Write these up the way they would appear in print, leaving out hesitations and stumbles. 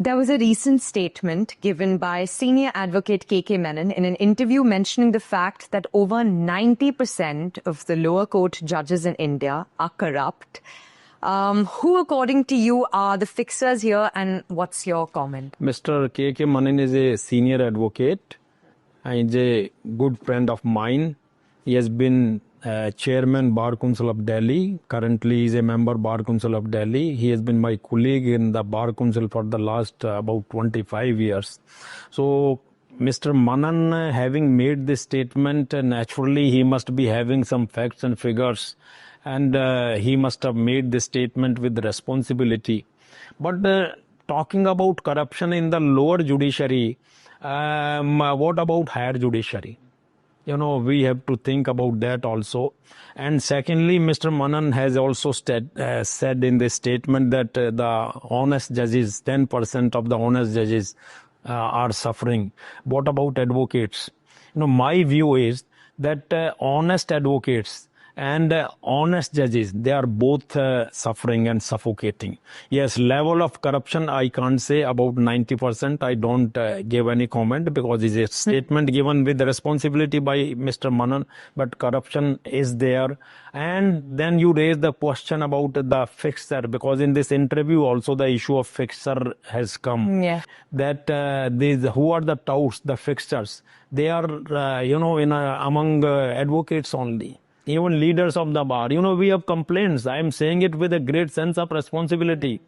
There was a recent statement given by senior advocate K.K. Menon in an interview mentioning the fact that over 90% of the lower court judges in India are corrupt. Who, according to you, are the fixers here, and what's your comment? Mr. K.K. Menon is a senior advocate. He's a good friend of mine. He has been chairman Bar Council of Delhi. Currently, he is a member Bar Council of Delhi. He has been my colleague in the Bar Council for the last about 25 years. So, Mr. Menon, having made this statement, naturally he must be having some facts and figures, and he must have made this statement with responsibility. But talking about corruption in the lower judiciary, what about higher judiciary? You know, we have to think about that also. And secondly, Mr. Menon has also said in this statement that the honest judges, 10% of the honest judges are suffering. What about advocates? You know, my view is that honest advocates and honest judges, they are both suffering and suffocating. Yes, level of corruption, I can't say about 90%. I don't give any comment because it's a statement given with responsibility by Mr. Menon, but corruption is there. And then you raise the question about the fixer, because in this interview also the issue of fixer has come. Yeah. That who are the touts, the fixers? They are, among advocates only. Even leaders of the bar. You know, we have complaints. I am saying it with a great sense of responsibility.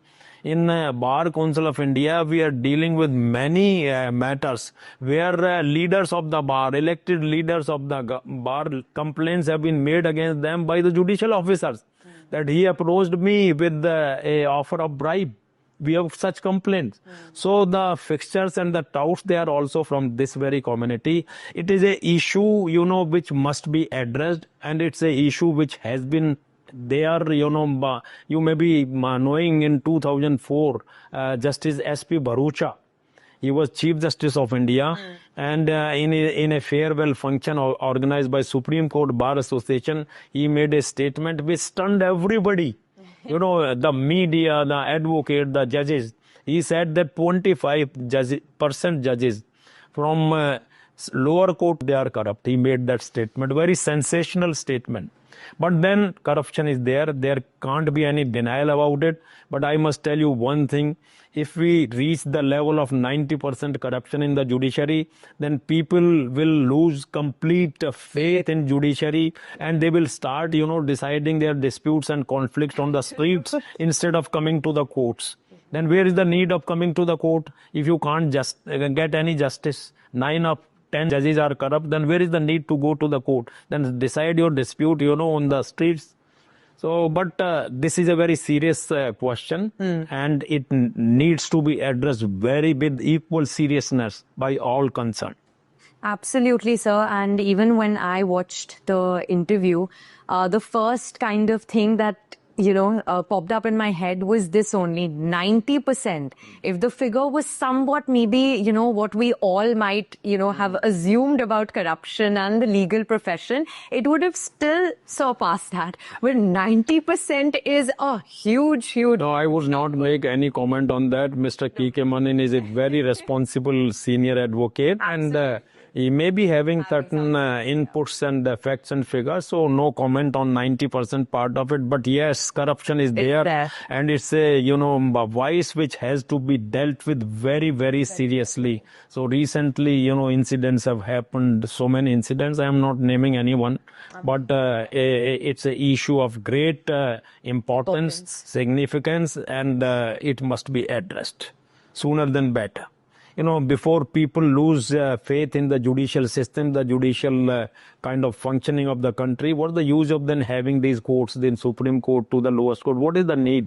In Bar Council of India, we are dealing with many matters where leaders of the bar, elected leaders of the bar, complaints have been made against them by the judicial officers. That he approached me with a offer of bribe. We have such complaints. So the fixtures and the touts, they are also from this very community. It is a issue, you know, which must be addressed, and it's a issue which has been there, you know. You may be knowing in 2004, Justice S.P. Bharucha, he was Chief Justice of India, and in a farewell function organized by Supreme Court Bar Association, he made a statement which stunned everybody. You know, the media, the advocate, the judges. He said that 25% judges from lower court, they are corrupt. He made that statement, very sensational statement. But then corruption is there. There can't be any denial about it. But I must tell you one thing. If we reach the level of 90% corruption in the judiciary, then people will lose complete faith in judiciary, and they will start, you know, deciding their disputes and conflicts on the streets instead of coming to the courts. Then where is the need of coming to the court? If you can't just get any justice, 9 of 10 judges are corrupt, then where is the need to go to the court? Then decide your dispute, you know, on the streets. So, but this is a very serious question, and it needs to be addressed with equal seriousness by all concerned. Absolutely, sir. And even when I watched the interview, the first kind of thing that popped up in my head was this only, 90%. If the figure was somewhat maybe, what we all might, have assumed about corruption and the legal profession, it would have still surpassed that. But 90% is a huge... No, I would not make any comment on that. Mr. K.K. Menon is a very responsible senior advocate, and he may be having certain inputs and facts and figures, so no comment on 90% part of it. But yes, corruption is there, and it's a, a vice which has to be dealt with very, very seriously. So recently, incidents have happened, so many incidents. I am not naming anyone, but it's an issue of great importance, significance, and it must be addressed sooner than better. Before people lose faith in the judicial system, the judicial kind of functioning of the country, what's the use of then having these courts, the Supreme Court to the lowest court? What is the need?